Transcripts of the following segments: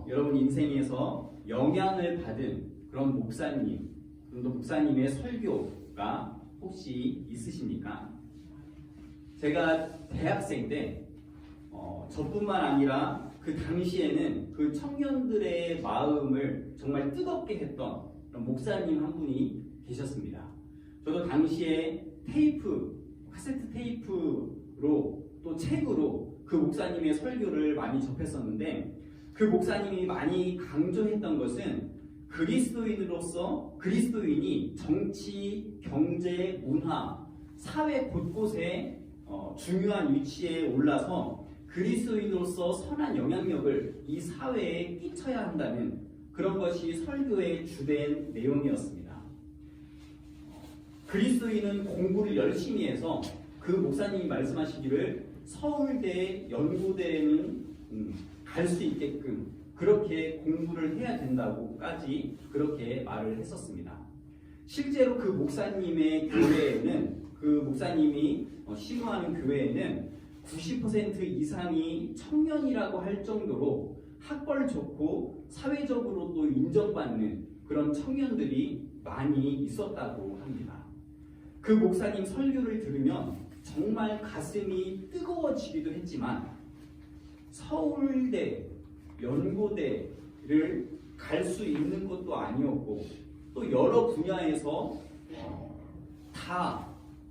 여러분 인생에서 영향을 받은 그런 목사님, 또 목사님의 설교가 혹시 있으십니까? 제가 대학생 때 저뿐만 아니라 그 당시에는 그 청년들의 마음을 정말 뜨겁게 했던 그런 목사님 한 분이 계셨습니다. 저도 당시에 카세트 테이프로 또 책으로 그 목사님의 설교를 많이 접했었는데, 그 목사님이 많이 강조했던 것은 그리스도인이 정치, 경제, 문화, 사회 곳곳에 중요한 위치에 올라서 그리스도인으로서 선한 영향력을 이 사회에 끼쳐야 한다는 그런 것이 설교의 주된 내용이었습니다. 그리스도인은 공부를 열심히 해서 그 목사님이 말씀하시기를 서울대, 연고대에는 갈 수 있게끔 그렇게 공부를 해야 된다고까지 그렇게 말을 했었습니다. 실제로 그 목사님의 교회에는, 그 목사님이 신무하는 교회에는 90% 이상이 청년이라고 할 정도로 학벌 좋고 사회적으로 또 인정받는 그런 청년들이 많이 있었다고 합니다. 그 목사님 설교를 들으면 정말 가슴이 뜨거워지기도 했지만, 서울대, 연고대를 갈 수 있는 것도 아니었고, 또 여러 분야에서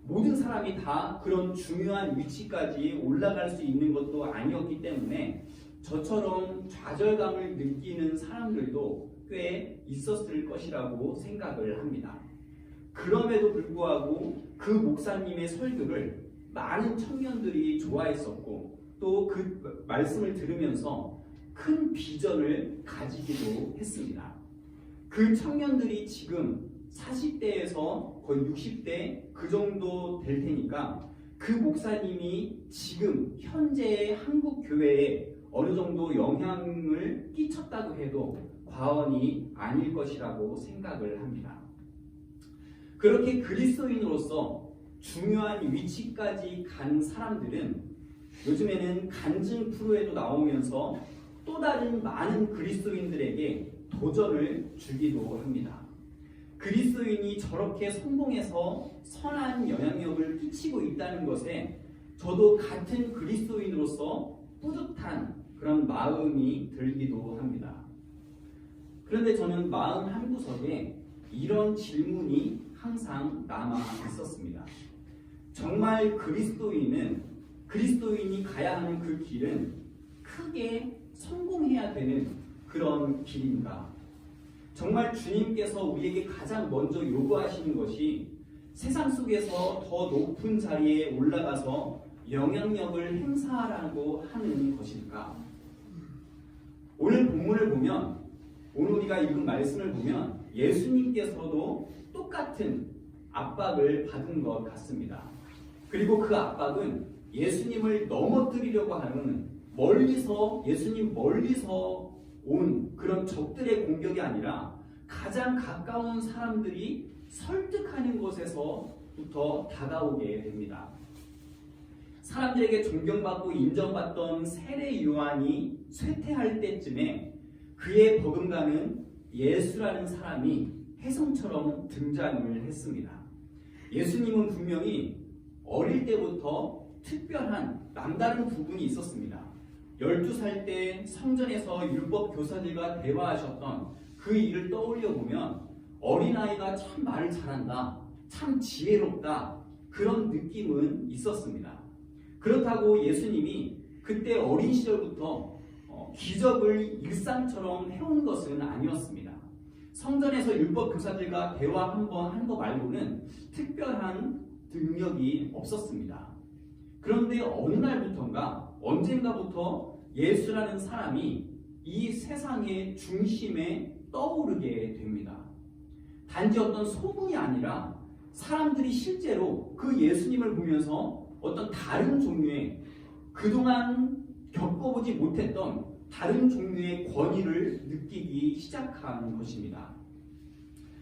모든 사람이 다 그런 중요한 위치까지 올라갈 수 있는 것도 아니었기 때문에 저처럼 좌절감을 느끼는 사람들도 꽤 있었을 것이라고 생각을 합니다. 그럼에도 불구하고 그 목사님의 설교를 많은 청년들이 좋아했었고, 또 그 말씀을 들으면서 큰 비전을 가지기도 했습니다. 그 청년들이 지금 40대에서 거의 60대 그 정도 될 테니까, 그 목사님이 지금 현재의 한국 교회에 어느 정도 영향을 끼쳤다고 해도 과언이 아닐 것이라고 생각을 합니다. 그렇게 그리스도인으로서 중요한 위치까지 간 사람들은 요즘에는 간증 프로에도 나오면서 또 다른 많은 그리스도인들에게 도전을 주기도 합니다. 그리스도인이 저렇게 성공해서 선한 영향력을 끼치고 있다는 것에 저도 같은 그리스도인으로서 뿌듯한 그런 마음이 들기도 합니다. 그런데 저는 마음 한구석에 이런 질문이 항상 남아 있었습니다. 정말 그리스도인이 가야 하는 그 길은 크게 성공해야 되는 그런 길인가? 정말 주님께서 우리에게 가장 먼저 요구하시는 것이 세상 속에서 더 높은 자리에 올라가서 영향력을 행사하라고 하는 것일까? 오늘 본문을 보면, 오늘 우리가 읽은 말씀을 보면 예수님께서도 똑같은 압박을 받은 것 같습니다. 그리고 그 압박은 예수님을 넘어뜨리려고 하는 예수님 멀리서 온 그런 적들의 공격이 아니라 가장 가까운 사람들이 설득하는 곳에서부터 다가오게 됩니다. 사람들에게 존경받고 인정받던 세례 요한이 쇠퇴할 때쯤에 그의 버금가는 예수라는 사람이 혜성처럼 등장을 했습니다. 예수님은 분명히 어릴 때부터 특별한 남다른 부분이 있었습니다. 12살 때 성전에서 율법 교사들과 대화하셨던 그 일을 떠올려 보면 어린아이가 참 말을 잘한다, 참 지혜롭다, 그런 느낌은 있었습니다. 그렇다고 예수님이 그때 어린 시절부터 기적을 일상처럼 해온 것은 아니었습니다. 성전에서 율법 교사들과 대화 한번 한 거 말고는 특별한 능력이 없었습니다. 그런데 어느 날부터인가, 언젠가부터 예수라는 사람이 이 세상의 중심에 떠오르게 됩니다. 단지 어떤 소문이 아니라 사람들이 실제로 그 예수님을 보면서 어떤 다른 종류의, 그동안 겪어보지 못했던 다른 종류의 권위를 느끼기 시작한 것입니다.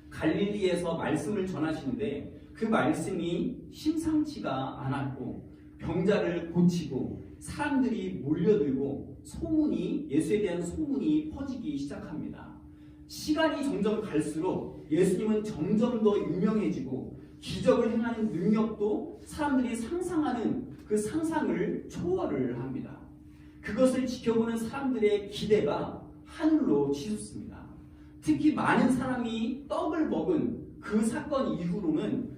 갈릴리에서 말씀을 전하시는데 그 말씀이 심상치가 않았고 병자를 고치고 사람들이 몰려들고 예수에 대한 소문이 퍼지기 시작합니다. 시간이 점점 갈수록 예수님은 점점 더 유명해지고 기적을 행하는 능력도 사람들이 상상하는 그 상상을 초월을 합니다. 그것을 지켜보는 사람들의 기대가 하늘로 치솟습니다. 특히 많은 사람이 떡을 먹은 그 사건 이후로는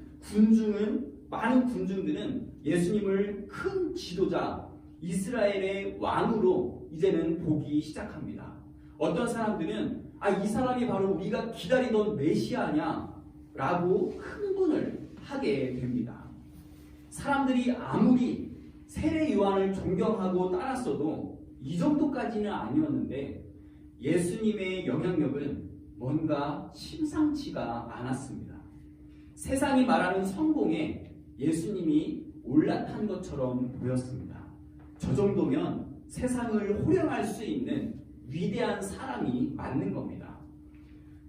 많은 군중들은 예수님을 큰 지도자, 이스라엘의 왕으로 이제는 보기 시작합니다. 어떤 사람들은 이 사람이 바로 우리가 기다리던 메시아냐? 라고 흥분을 하게 됩니다. 사람들이 아무리 세례 요한을 존경하고 따랐어도 이 정도까지는 아니었는데 예수님의 영향력은 뭔가 심상치가 않았습니다. 세상이 말하는 성공에 예수님이 올라탄 것처럼 보였습니다. 저 정도면 세상을 호령할 수 있는 위대한 사람이 맞는 겁니다.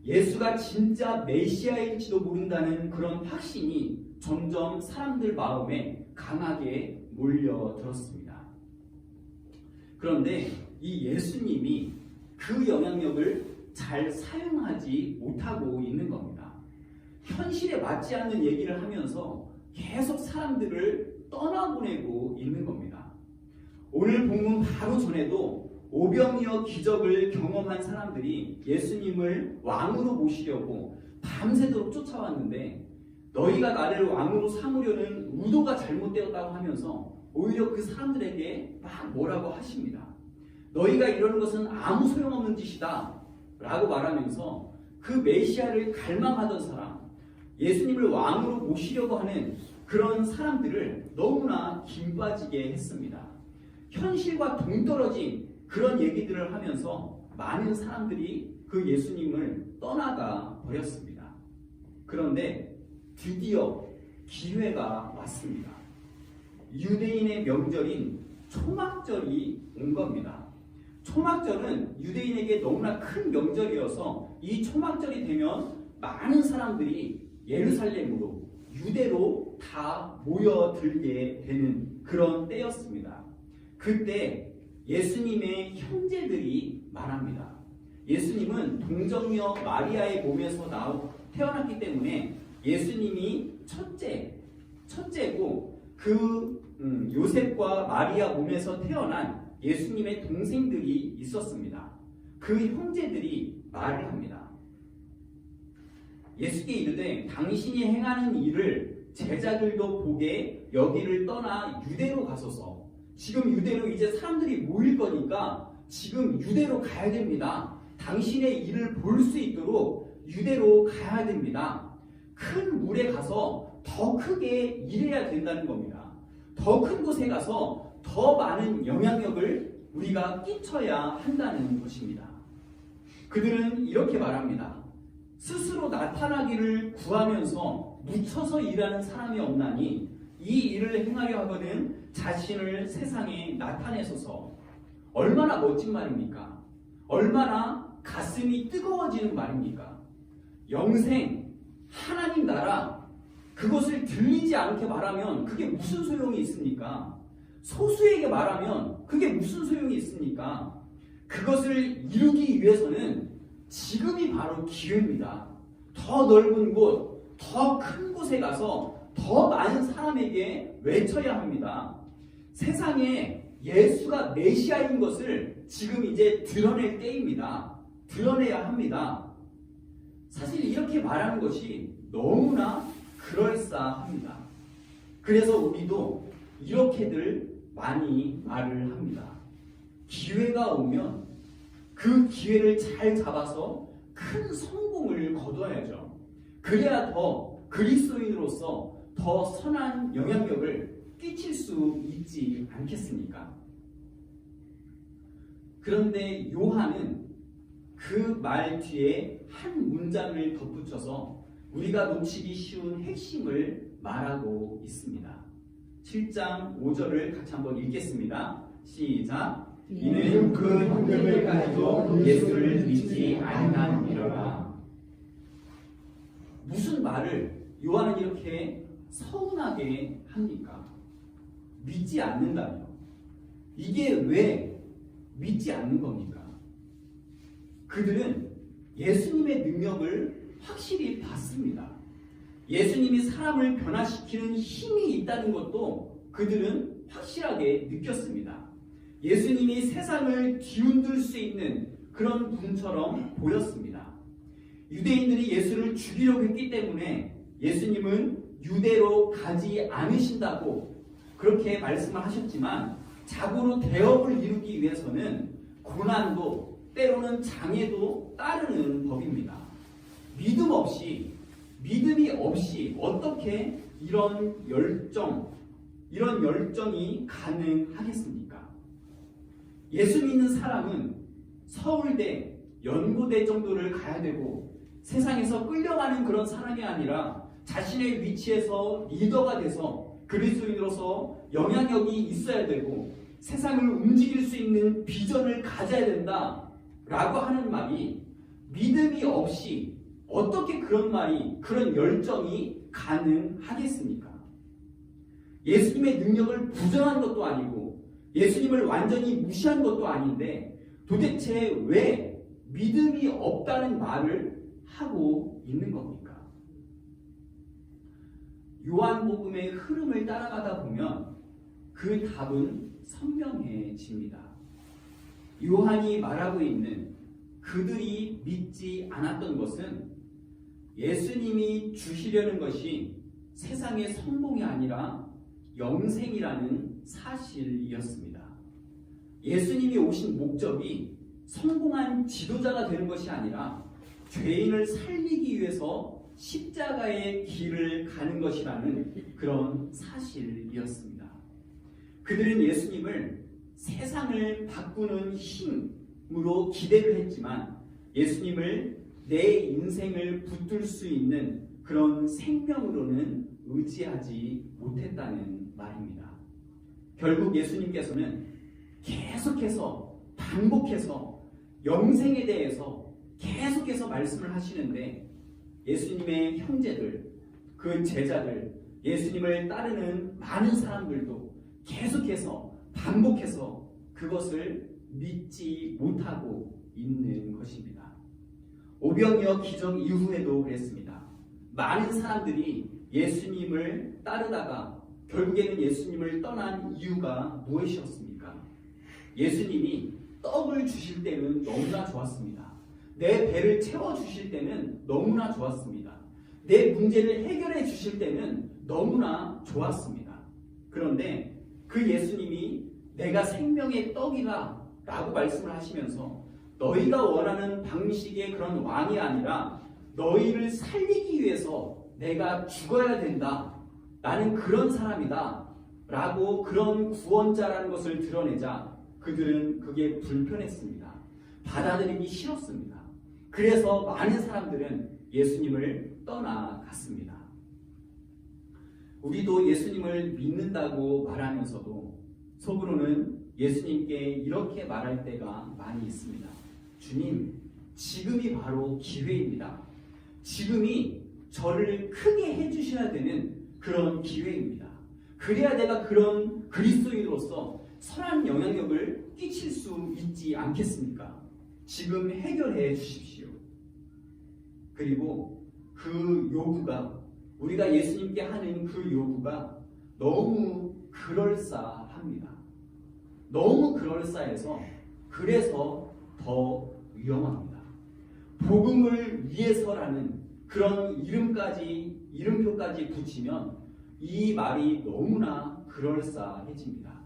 예수가 진짜 메시아일지도 모른다는 그런 확신이 점점 사람들 마음에 강하게 몰려들었습니다. 그런데 이 예수님이 그 영향력을 잘 사용하지 못하고 있는 겁니다. 현실에 맞지 않는 얘기를 하면서 계속 사람들을 떠나보내고 있는 겁니다. 오늘 본문 바로 전에도 오병이어 기적을 경험한 사람들이 예수님을 왕으로 모시려고 밤새도록 쫓아왔는데 너희가 나를 왕으로 삼으려는 의도가 잘못되었다고 하면서 오히려 그 사람들에게 막 뭐라고 하십니다. 너희가 이러는 것은 아무 소용없는 짓이다 라고 말하면서 그 메시아를 갈망하던 사람, 예수님을 왕으로 모시려고 하는 그런 사람들을 너무나 긴 빠지게 했습니다. 현실과 동떨어진 그런 얘기들을 하면서 많은 사람들이 그 예수님을 떠나가 버렸습니다. 그런데 드디어 기회가 왔습니다. 유대인의 명절인 초막절이 온 겁니다. 초막절은 유대인에게 너무나 큰 명절이어서 이 초막절이 되면 많은 사람들이 예루살렘으로, 유대로 다 모여들게 되는 그런 때였습니다. 그때 예수님의 형제들이 말합니다. 예수님은 동정녀 마리아의 몸에서 태어났기 때문에 예수님이 첫째고 요셉과 마리아 몸에서 태어난 예수님의 동생들이 있었습니다. 그 형제들이 말을 합니다. 예수께 이르되 당신이 행하는 일을 제자들도 보게 여기를 떠나 유대로 가소서. 지금 유대로 이제 사람들이 모일 거니까 지금 유대로 가야 됩니다. 당신의 일을 볼 수 있도록 유대로 가야 됩니다. 큰 물에 가서 더 크게 일해야 된다는 겁니다. 더 큰 곳에 가서 더 많은 영향력을 우리가 끼쳐야 한다는 것입니다. 그들은 이렇게 말합니다. 스스로 나타나기를 구하면서 묻혀서 일하는 사람이 없나니 이 일을 행하려 하거든 자신을 세상에 나타내소서. 얼마나 멋진 말입니까? 얼마나 가슴이 뜨거워지는 말입니까? 영생, 하나님 나라, 그것을 들리지 않게 말하면 그게 무슨 소용이 있습니까? 소수에게 말하면 그게 무슨 소용이 있습니까? 그것을 이루기 위해서는 지금이 바로 기회입니다. 더 넓은 곳, 더 큰 곳에 가서 더 많은 사람에게 외쳐야 합니다. 세상에 예수가 메시아인 것을 지금 이제 드러낼 때입니다. 드러내야 합니다. 사실 이렇게 말하는 것이 너무나 그럴싸합니다. 그래서 우리도 이렇게들 많이 말을 합니다. 기회가 오면 그 기회를 잘 잡아서 큰 성공을 거둬야죠. 그래야 더 그리스도인으로서 더 선한 영향력을 끼칠 수 있지 않겠습니까? 그런데 요한은 그 말 뒤에 한 문장을 덧붙여서 우리가 놓치기 쉬운 핵심을 말하고 있습니다. 7장 5절을 같이 한번 읽겠습니다. 시작. 이는 그 능력을 가지고 예수를 믿지 아니하니라. 무슨 말을 요한은 이렇게 서운하게 합니까? 믿지 않는다며. 이게 왜 믿지 않는 겁니까? 그들은 예수님의 능력을 확실히 봤습니다. 예수님이 사람을 변화시키는 힘이 있다는 것도 그들은 확실하게 느꼈습니다. 예수님이 세상을 뒤흔들 수 있는 그런 분처럼 보였습니다. 유대인들이 예수를 죽이려고 했기 때문에 예수님은 유대로 가지 않으신다고 그렇게 말씀을 하셨지만 자고로 대업을 이루기 위해서는 고난도 때로는 장애도 따르는 법입니다. 믿음이 없이 어떻게 이런 열정이 가능하겠습니까? 예수 믿는 사람은 서울대, 연고대 정도를 가야 되고 세상에서 끌려가는 그런 사람이 아니라 자신의 위치에서 리더가 돼서 그리스도인으로서 영향력이 있어야 되고 세상을 움직일 수 있는 비전을 가져야 된다라고 하는 말이 믿음이 없이 어떻게 그런 열정이 가능하겠습니까? 예수님의 능력을 부정한 것도 아니고 예수님을 완전히 무시한 것도 아닌데 도대체 왜 믿음이 없다는 말을 하고 있는 겁니까? 요한복음의 흐름을 따라가다 보면 그 답은 선명해집니다. 요한이 말하고 있는 그들이 믿지 않았던 것은 예수님이 주시려는 것이 세상의 성공이 아니라 영생이라는 사실이었습니다. 예수님이 오신 목적이 성공한 지도자가 되는 것이 아니라 죄인을 살리기 위해서 십자가의 길을 가는 것이라는 그런 사실이었습니다. 그들은 예수님을 세상을 바꾸는 힘으로 기대를 했지만 예수님을 내 인생을 붙들 수 있는 그런 생명으로는 의지하지 못했다는 말입니다. 결국 예수님께서는 계속해서 반복해서 영생에 대해서 계속해서 말씀을 하시는데 예수님의 형제들, 그 제자들, 예수님을 따르는 많은 사람들도 계속해서 반복해서 그것을 믿지 못하고 있는 것입니다. 오병이어 기적 이후에도 그랬습니다. 많은 사람들이 예수님을 따르다가 결국에는 예수님을 떠난 이유가 무엇이었습니까? 예수님이 떡을 주실 때는 너무나 좋았습니다. 내 배를 채워주실 때는 너무나 좋았습니다. 내 문제를 해결해 주실 때는 너무나 좋았습니다. 그런데 그 예수님이 내가 생명의 떡이다 라고 말씀을 하시면서 너희가 원하는 방식의 그런 왕이 아니라 너희를 살리기 위해서 내가 죽어야 된다. 나는 그런 사람이다. 라고 그런 구원자라는 것을 드러내자 그들은 그게 불편했습니다. 받아들이기 싫었습니다. 그래서 많은 사람들은 예수님을 떠나갔습니다. 우리도 예수님을 믿는다고 말하면서도 속으로는 예수님께 이렇게 말할 때가 많이 있습니다. 주님, 지금이 바로 기회입니다. 지금이 저를 크게 해주셔야 되는 그런 기회입니다. 그래야 내가 그런 그리스도인으로서 선한 영향력을 끼칠 수 있지 않겠습니까? 지금 해결해 주십시오. 그리고 그 요구가 우리가 예수님께 하는 그 요구가 너무 그럴싸합니다. 너무 그럴싸해서 그래서 더 위험합니다. 복음을 위해서라는 그런 이름표까지 붙이면 이 말이 너무나 그럴싸해집니다.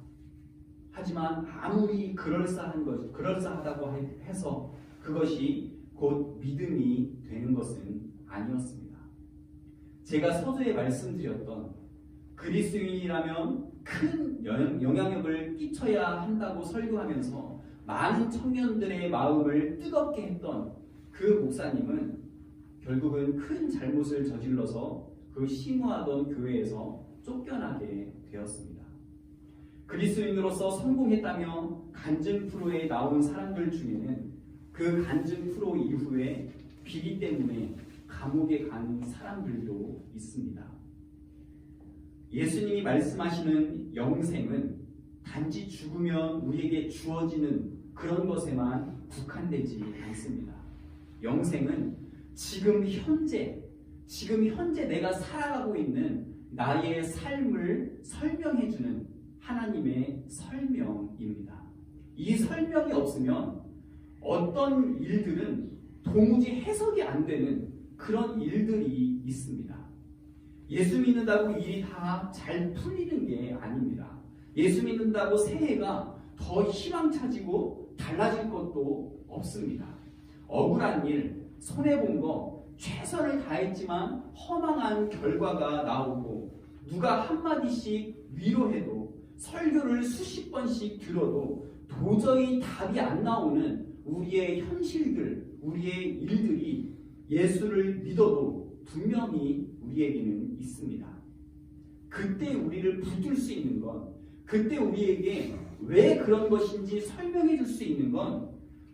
하지만 아무리 그럴싸하다고 해서 그것이 곧 믿음이 되는 것은 아니었습니다. 제가 서두에 말씀드렸던 그리스도인이라면 큰 영향력을 끼쳐야 한다고 설교하면서 많은 청년들의 마음을 뜨겁게 했던 그 목사님은 결국은 큰 잘못을 저질러서 그 심우하던 교회에서 쫓겨나게 되었습니다. 그리스도인으로서 성공했다며 간증 프로에 나온 사람들 중에는 그 간증 프로 이후에 비리 때문에 감옥에 간 사람들도 있습니다. 예수님이 말씀하시는 영생은 단지 죽으면 우리에게 주어지는 그런 것에만 국한되지 않습니다. 영생은 지금 현재 내가 살아가고 있는 나의 삶을 설명해주는 하나님의 설명입니다. 이 설명이 없으면 어떤 일들은 도무지 해석이 안 되는 그런 일들이 있습니다. 예수 믿는다고 일이 다 잘 풀리는 게 아닙니다. 예수 믿는다고 새해가 더 희망차지고 달라질 것도 없습니다. 억울한 일, 손해본 거, 최선을 다했지만 허망한 결과가 나오고 누가 한마디씩 위로해도 설교를 수십 번씩 들어도 도저히 답이 안 나오는 우리의 현실들, 우리의 일들이 예수를 믿어도 분명히 우리에게는 있습니다. 그때 우리를 붙들 수 있는 건, 그때 우리에게 왜 그런 것인지 설명해 줄 수 있는 건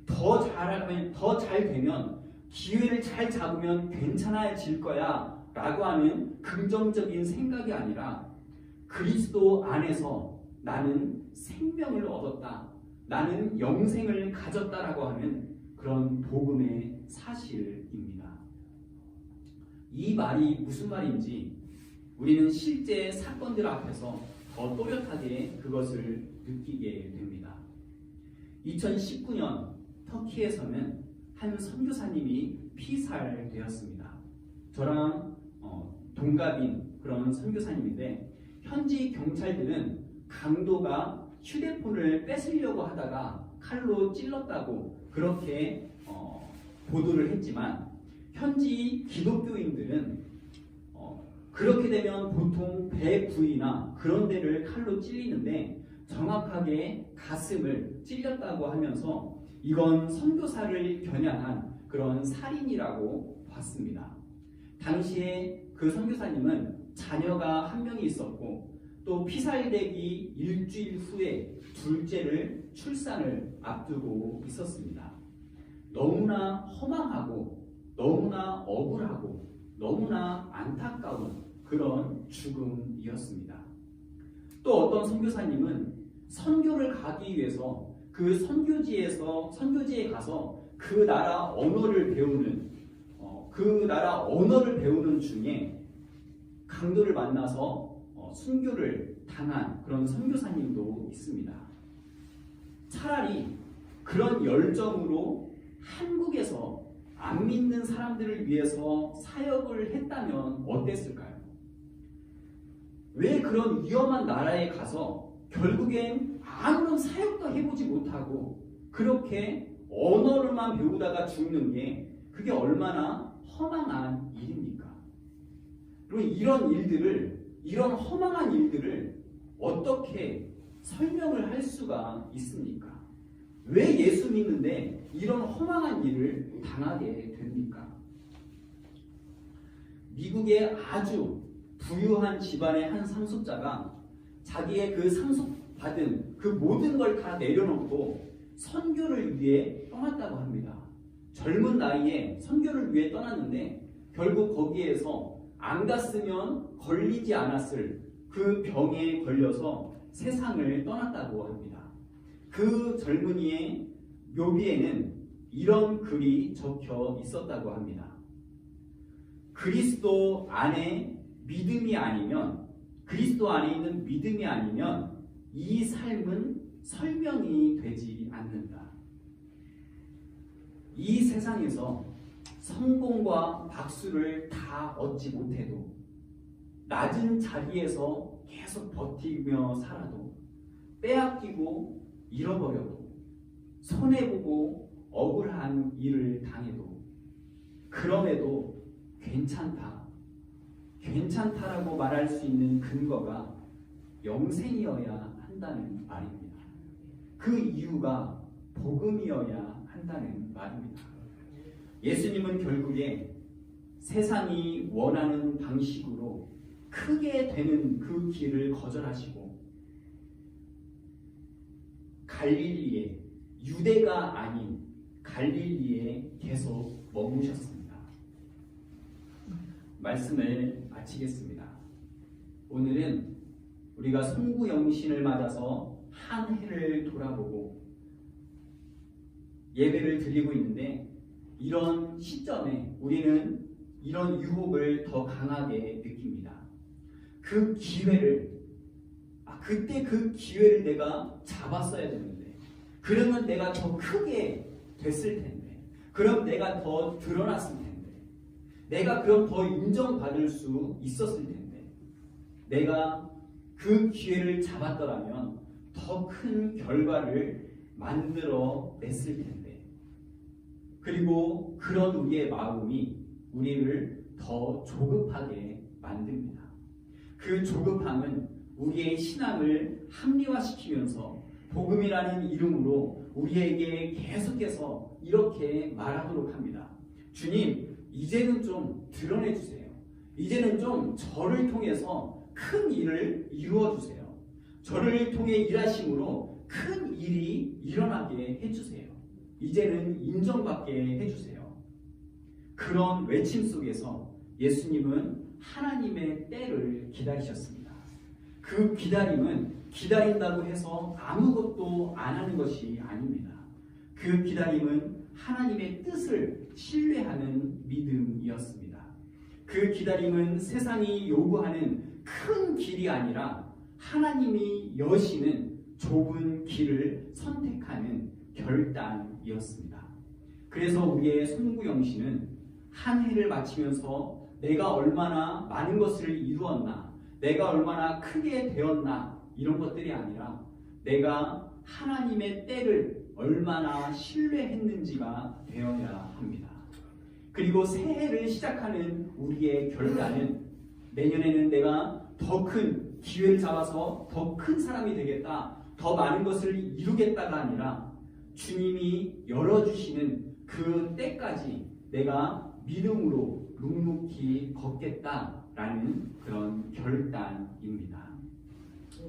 더 잘 되면, 기회를 잘 잡으면 괜찮아질 거야 라고 하는 긍정적인 생각이 아니라 그리스도 안에서 나는 생명을 얻었다, 나는 영생을 가졌다라고 하는 그런 복음의 사실입니다. 이 말이 무슨 말인지 우리는 실제 사건들 앞에서 더 또렷하게 그것을 느끼게 됩니다. 2019년 터키에서는 한 선교사님이 피살되었습니다. 저랑 동갑인 그런 선교사님인데 현지 경찰들은 강도가 휴대폰을 뺏으려고 하다가 칼로 찔렀다고 그렇게 보도를 했지만 현지 기독교인들은 그렇게 되면 보통 배 부위나 그런 데를 칼로 찔리는데 정확하게 가슴을 찔렸다고 하면서 이건 선교사를 겨냥한 그런 살인이라고 봤습니다. 당시에 그 선교사님은 자녀가 한 명이 있었고 또 피살되기 일주일 후에 둘째를 출산을 앞두고 있었습니다. 너무나 허망하고 너무나 억울하고 너무나 안타까운 그런 죽음이었습니다. 또 어떤 선교사님은 선교를 가기 위해서 그 선교지에 가서 그 나라 언어를 배우는 중에 강도를 만나서 순교를 당한 그런 선교사님도 있습니다. 차라리 그런 열정으로 한국에서 안 믿는 사람들을 위해서 사역을 했다면 어땠을까요? 왜 그런 위험한 나라에 가서 결국엔 아무런 사역도 해보지 못하고 그렇게 언어를만 배우다가 죽는 게 그게 얼마나 허망한 일입니까? 그리고 이런 허망한 일들을 어떻게 설명을 할 수가 있습니까? 왜 예수 믿는데 이런 허망한 일을 당하게 됩니까? 미국의 아주 부유한 집안의 한 상속자가 자기의 그 상속받은 그 모든 걸 다 내려놓고 선교를 위해 떠났다고 합니다. 젊은 나이에 선교를 위해 떠났는데 결국 거기에서 안 갔으면 걸리지 않았을 그 병에 걸려서 세상을 떠났다고 합니다. 그 젊은이의 묘비에는 이런 글이 적혀 있었다고 합니다. 그리스도 안에 있는 믿음이 아니면 이 삶은 설명이 되지 않는다. 이 세상에서 성공과 박수를 다 얻지 못해도 낮은 자리에서 계속 버티며 살아도 빼앗기고 잃어버려도 손해보고 억울한 일을 당해도 그럼에도 괜찮다라고 말할 수 있는 근거가 영생이어야 한다는 말입니다. 그 이유가 복음이어야 한다는 말입니다. 예수님은 결국에 세상이 원하는 방식으로 크게 되는 그 길을 거절하시고 갈릴리에, 유대가 아닌 갈릴리에 계속 머무셨습니다. 말씀을 마치겠습니다. 오늘은 우리가 송구영신을 맞아서 한 해를 돌아보고 예배를 드리고 있는데 이런 시점에 우리는 이런 유혹을 더 강하게 느낍니다. 그 기회를 그때 그 기회를 내가 잡았어야 되는데 그러면 내가 더 크게 됐을 텐데 그럼 내가 더 드러났을 텐데 내가 그럼 더 인정받을 수 있었을 텐데 내가 그 기회를 잡았더라면 더 큰 결과를 만들어 냈을 텐데 그리고 그런 우리의 마음이 우리를 더 조급하게 만듭니다. 그 조급함은 우리의 신앙을 합리화시키면서 복음이라는 이름으로 우리에게 계속해서 이렇게 말하도록 합니다. 주님, 이제는 좀 드러내 주세요. 이제는 좀 저를 통해서 큰 일을 이루어 주세요. 저를 통해 일하심으로 큰 일이 일어나게 해주세요. 이제는 인정받게 해주세요. 그런 외침 속에서 예수님은 하나님의 때를 기다리셨습니다. 그 기다림은 기다린다고 해서 아무것도 안 하는 것이 아닙니다. 그 기다림은 하나님의 뜻을 신뢰하는 믿음이었습니다. 그 기다림은 세상이 요구하는 큰 길이 아니라 하나님이 여시는 좁은 길을 선택하는 결단이었습니다. 그래서 우리의 송구영 씨는 한 해를 마치면서 내가 얼마나 많은 것을 이루었나, 내가 얼마나 크게 되었나 이런 것들이 아니라 내가 하나님의 때를 얼마나 신뢰했는지가 되어야 합니다. 그리고 새해를 시작하는 우리의 결단은 내년에는 내가 더 큰 기회를 잡아서 더 큰 사람이 되겠다, 더 많은 것을 이루겠다가 아니라 주님이 열어주시는 그 때까지 내가 믿음으로 묵묵히 걷겠다라는 그런 결단입니다.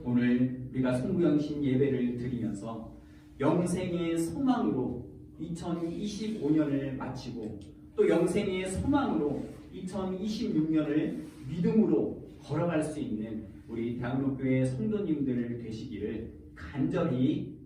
오늘 우리가 송구영신 예배를 드리면서 영생의 소망으로 2025년을 마치고 또 영생의 소망으로 2026년을 믿음으로 걸어갈 수 있는 우리 대학로교회 성도님들 되시기를 간절히